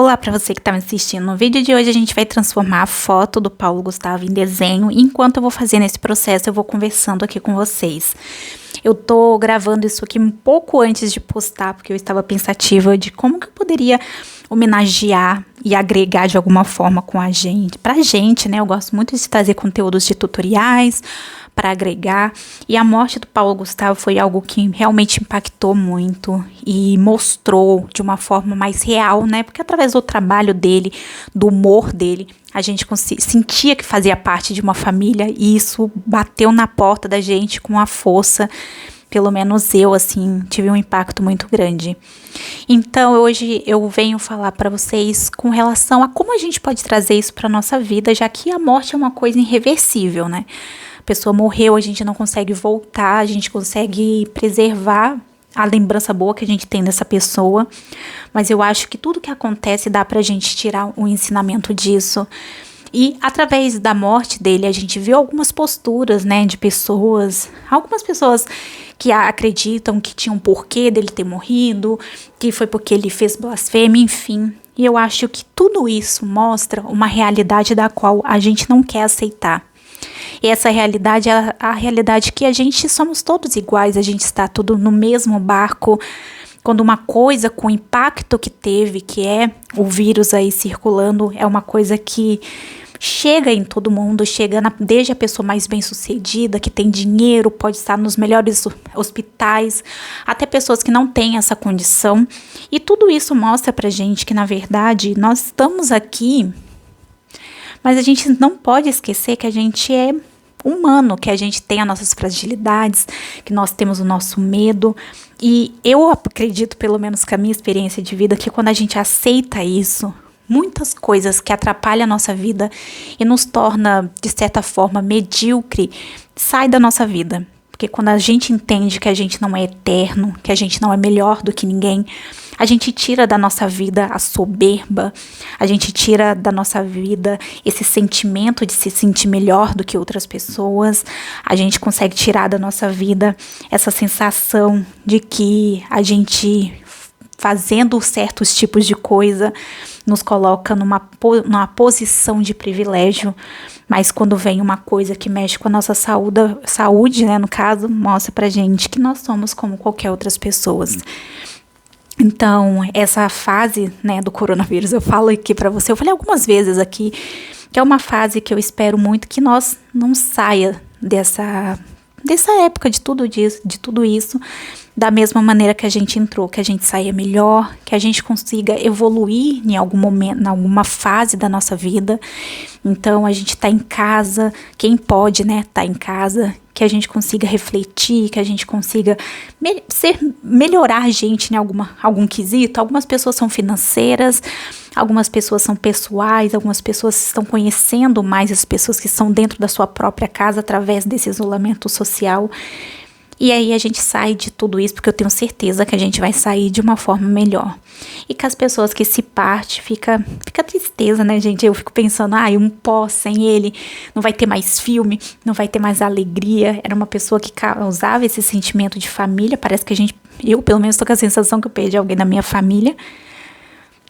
Olá para você que está me assistindo. No vídeo de hoje a gente vai transformar a foto do Paulo Gustavo em desenho. E enquanto eu vou fazendo esse processo, eu vou conversando aqui com vocês. Eu tô gravando isso aqui um pouco antes de postar, porque eu estava pensativa de como que eu poderia homenagear e agregar de alguma forma com a gente, pra gente, né? Eu gosto muito de trazer conteúdos de tutoriais para agregar, e a morte do Paulo Gustavo foi algo que realmente impactou muito e mostrou de uma forma mais real, né? Porque através do trabalho dele, do humor dele, a gente sentia que fazia parte de uma família, e isso bateu na porta da gente com a força. Pelo menos eu, assim, tive um impacto muito grande. Então, hoje eu venho falar para vocês com relação a como a gente pode trazer isso para nossa vida, já que a morte é uma coisa irreversível, né? A pessoa morreu, a gente não consegue voltar, a gente consegue preservar a lembrança boa que a gente tem dessa pessoa, mas eu acho que tudo que acontece dá pra gente tirar um ensinamento disso. E através da morte dele, a gente viu algumas posturas, né, de pessoas, algumas pessoas que acreditam que tinha um porquê dele ter morrido, que foi porque ele fez blasfêmia, enfim. E eu acho que tudo isso mostra uma realidade da qual a gente não quer aceitar. E essa realidade é a realidade que a gente somos todos iguais, a gente está tudo no mesmo barco. Quando uma coisa com o impacto que teve, que é o vírus aí circulando, é uma coisa que chega em todo mundo, chega desde a pessoa mais bem-sucedida, que tem dinheiro, pode estar nos melhores hospitais, até pessoas que não têm essa condição. E tudo isso mostra pra gente que, na verdade, nós estamos aqui, mas a gente não pode esquecer que a gente é humano, que a gente tem as nossas fragilidades, que nós temos o nosso medo. E eu acredito, pelo menos com a minha experiência de vida, que quando a gente aceita isso, muitas coisas que atrapalham a nossa vida e nos torna, de certa forma, medíocre, sai da nossa vida. Porque quando a gente entende que a gente não é eterno, que a gente não é melhor do que ninguém, a gente tira da nossa vida a soberba, a gente tira da nossa vida esse sentimento de se sentir melhor do que outras pessoas, a gente consegue tirar da nossa vida essa sensação de que a gente, fazendo certos tipos de coisa, nos coloca numa posição de privilégio. Mas quando vem uma coisa que mexe com a nossa saúde, né, no caso, mostra pra gente que nós somos como qualquer outras pessoas. Então, essa fase, né, do coronavírus, eu falo aqui pra você, eu falei algumas vezes aqui, que é uma fase que eu espero muito que nós não saia dessa época de tudo isso, da mesma maneira que a gente entrou, que a gente saia melhor, que a gente consiga evoluir em algum momento, em alguma fase da nossa vida. Então, a gente tá em casa, quem pode, né, tá em casa, que a gente consiga refletir, que a gente consiga melhorar a gente em algum quesito. Algumas pessoas são financeiras, algumas pessoas são pessoais, algumas pessoas estão conhecendo mais as pessoas que estão dentro da sua própria casa através desse isolamento social. E aí a gente sai de tudo isso, porque eu tenho certeza que a gente vai sair de uma forma melhor. E com as pessoas que se partem, fica tristeza, né, gente? Eu fico pensando, um pós sem ele, não vai ter mais filme, não vai ter mais alegria. Era uma pessoa que causava esse sentimento de família. Parece que eu pelo menos tô com a sensação que eu perdi alguém da minha família.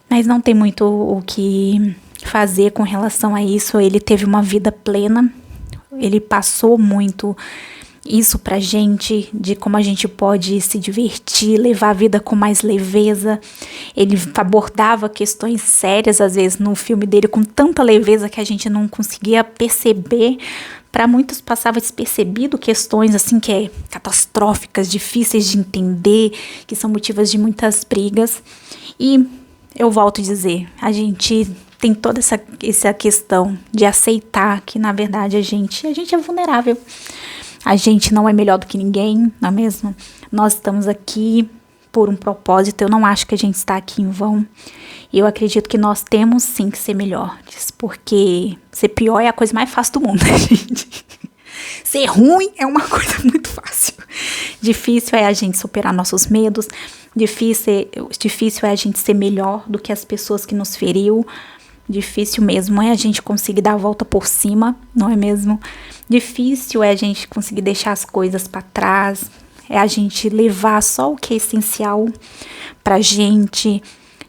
Mas não tem muito o que fazer com relação a isso. Ele teve uma vida plena, ele passou muito isso pra gente, de como a gente pode se divertir, levar a vida com mais leveza. Ele abordava questões sérias, às vezes, no filme dele, com tanta leveza que a gente não conseguia perceber. Para muitos passava despercebido questões assim que é catastróficas, difíceis de entender, que são motivos de muitas brigas. E eu volto a dizer, a gente tem toda essa questão de aceitar que, na verdade, a gente é vulnerável. A gente não é melhor do que ninguém, não é mesmo? Nós estamos aqui por um propósito. Eu não acho que a gente está aqui em vão. Eu acredito que nós temos sim que ser melhores, porque ser pior é a coisa mais fácil do mundo, né, gente? Ser ruim é uma coisa muito fácil. Difícil é a gente superar nossos medos. Difícil é a gente ser melhor do que as pessoas que nos feriu. Difícil mesmo é a gente conseguir dar a volta por cima, não é mesmo? Difícil é a gente conseguir deixar as coisas para trás, é a gente levar só o que é essencial pra gente.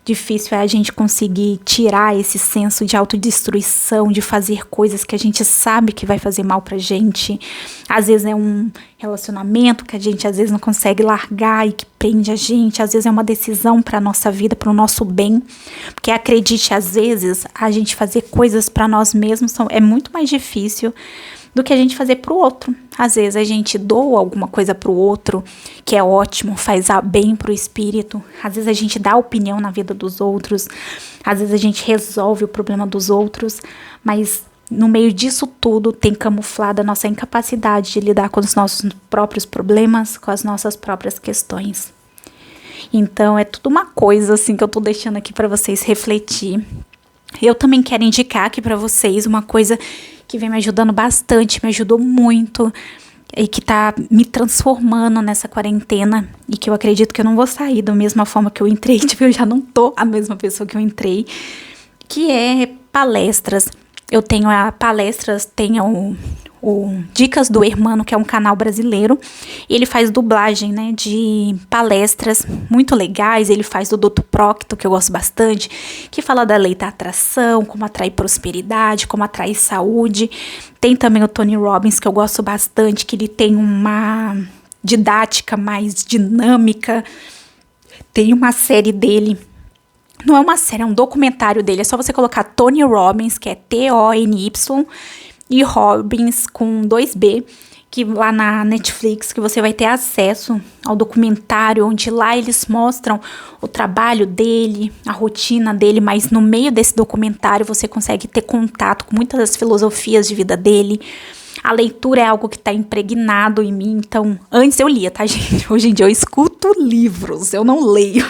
difícil é a gente conseguir tirar esse senso de autodestruição, de fazer coisas que a gente sabe que vai fazer mal pra gente. Às vezes é um relacionamento que a gente às vezes não consegue largar e que prende a gente. Às vezes é uma decisão pra nossa vida, pro nosso bem. Porque acredite, às vezes a gente fazer coisas pra nós mesmos é muito mais difícil do que a gente fazer pro outro. Às vezes a gente doa alguma coisa pro outro, que é ótimo, faz bem pro espírito. Às vezes a gente dá opinião na vida dos outros. Às vezes a gente resolve o problema dos outros. Mas no meio disso tudo tem camuflada a nossa incapacidade de lidar com os nossos próprios problemas, com as nossas próprias questões. Então é tudo uma coisa assim que eu tô deixando aqui para vocês refletir. Eu também quero indicar aqui para vocês uma coisa que vem me ajudando bastante, me ajudou muito e que tá me transformando nessa quarentena e que eu acredito que eu não vou sair da mesma forma que eu entrei, tipo, eu já não tô a mesma pessoa que eu entrei, que é palestras. Eu tenho o Dicas do Hermano, que é um canal brasileiro, e ele faz dublagem, né, de palestras muito legais. Ele faz do Dr. Procto, que eu gosto bastante, que fala da lei da atração, como atrair prosperidade, como atrair saúde. Tem também o Tony Robbins, que eu gosto bastante, que ele tem uma didática mais dinâmica. Tem uma série dele, não é uma série, é um documentário dele, é só você colocar Tony Robbins, que é T-O-N-Y, e Robbins com 2B, que lá na Netflix, que você vai ter acesso ao documentário, onde lá eles mostram o trabalho dele, a rotina dele, mas no meio desse documentário você consegue ter contato com muitas das filosofias de vida dele. A leitura é algo que está impregnado em mim, então, antes eu lia, tá, gente? Hoje em dia eu escuto livros, eu não leio,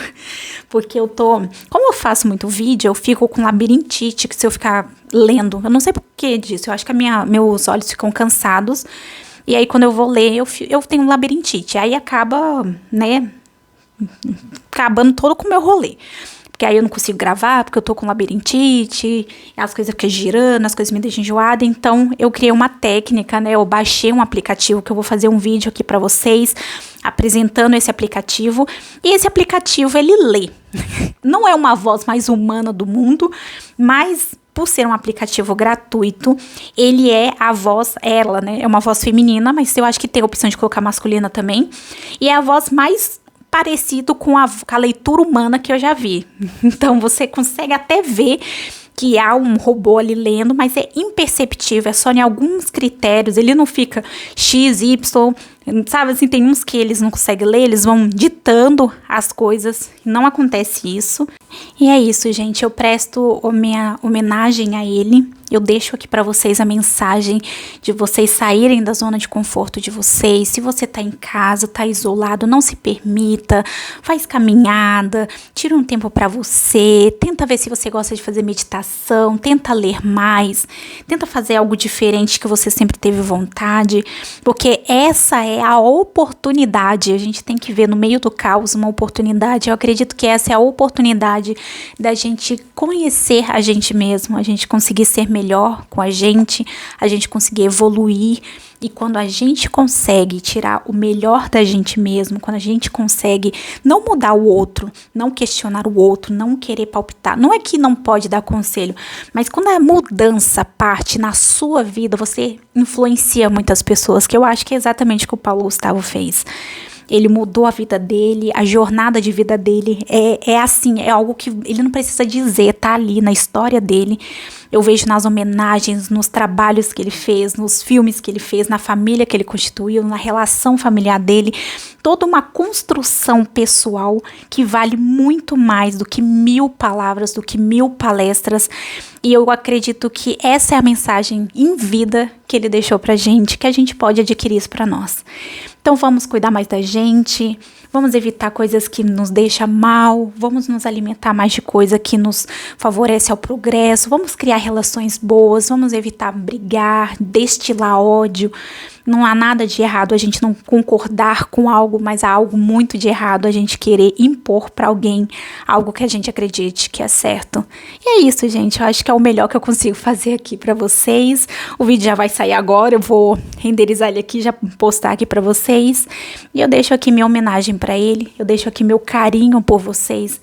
porque como eu faço muito vídeo, eu fico com labirintite, que se eu ficar lendo, eu não sei por que disso, eu acho que meus olhos ficam cansados, e aí quando eu vou ler, eu tenho labirintite, aí acaba, né, acabando todo com o meu rolê. Porque aí eu não consigo gravar, porque eu tô com labirintite, as coisas ficam girando, as coisas me deixam enjoada. Então, eu criei uma técnica, né? Eu baixei um aplicativo, que eu vou fazer um vídeo aqui pra vocês, apresentando esse aplicativo. E esse aplicativo, ele lê. Não é uma voz mais humana do mundo, mas por ser um aplicativo gratuito, ele é a voz, ela, né? É uma voz feminina, mas eu acho que tem a opção de colocar masculina também. E é a voz mais parecido com a leitura humana que eu já vi. Então você consegue até ver que há um robô ali lendo, mas é imperceptível, é só em alguns critérios, ele não fica X, Y, sabe assim, tem uns que eles não conseguem ler, eles vão ditando as coisas, não acontece isso. E é isso, gente, eu presto a minha homenagem a ele. Eu deixo aqui para vocês a mensagem de vocês saírem da zona de conforto de vocês. Se você tá em casa, tá isolado, não se permita, faz caminhada, tira um tempo para você, tenta ver se você gosta de fazer meditação, tenta ler mais, tenta fazer algo diferente que você sempre teve vontade, porque essa é a oportunidade. A gente tem que ver no meio do caos uma oportunidade. Eu acredito que essa é a oportunidade da gente conhecer a gente mesmo, a gente conseguir ser melhor com a gente conseguir evoluir. E quando a gente consegue tirar o melhor da gente mesmo, quando a gente consegue não mudar o outro, não questionar o outro, não querer palpitar, não é que não pode dar conselho, mas quando a mudança parte na sua vida, você influencia muitas pessoas, que eu acho que é exatamente o que o Paulo Gustavo fez. Ele mudou a vida dele, a jornada de vida dele é assim, é algo que ele não precisa dizer, tá ali na história dele. Eu vejo nas homenagens, nos trabalhos que ele fez, nos filmes que ele fez, na família que ele constituiu, na relação familiar dele, toda uma construção pessoal que vale muito mais do que 1000 palavras, do que 1000 palestras. E eu acredito que essa é a mensagem em vida que ele deixou pra gente, que a gente pode adquirir isso pra nós. Então vamos cuidar mais da gente, vamos evitar coisas que nos deixam mal, vamos nos alimentar mais de coisa que nos favorece ao progresso, vamos criar relações boas, vamos evitar brigar, destilar ódio. Não há nada de errado a gente não concordar com algo, mas há algo muito de errado a gente querer impor pra alguém algo que a gente acredite que é certo. E é isso, gente. Eu acho que é o melhor que eu consigo fazer aqui pra vocês. O vídeo já vai sair agora, eu vou renderizar ele aqui, já postar aqui pra vocês. E eu deixo aqui minha homenagem pra ele, eu deixo aqui meu carinho por vocês.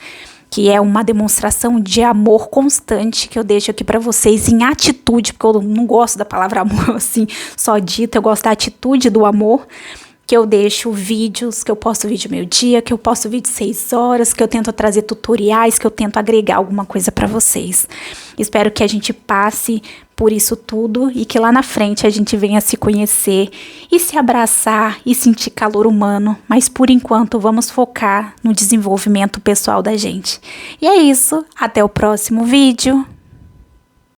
que é uma demonstração de amor constante que eu deixo aqui para vocês em atitude, porque eu não gosto da palavra amor assim, só dita, eu gosto da atitude do amor, que eu deixo vídeos, que eu posto vídeo meio-dia, que eu posto vídeo 6 horas, que eu tento trazer tutoriais, que eu tento agregar alguma coisa para vocês. Espero que a gente passe por isso tudo e que lá na frente a gente venha se conhecer e se abraçar e sentir calor humano, mas por enquanto vamos focar no desenvolvimento pessoal da gente. E é isso, até o próximo vídeo.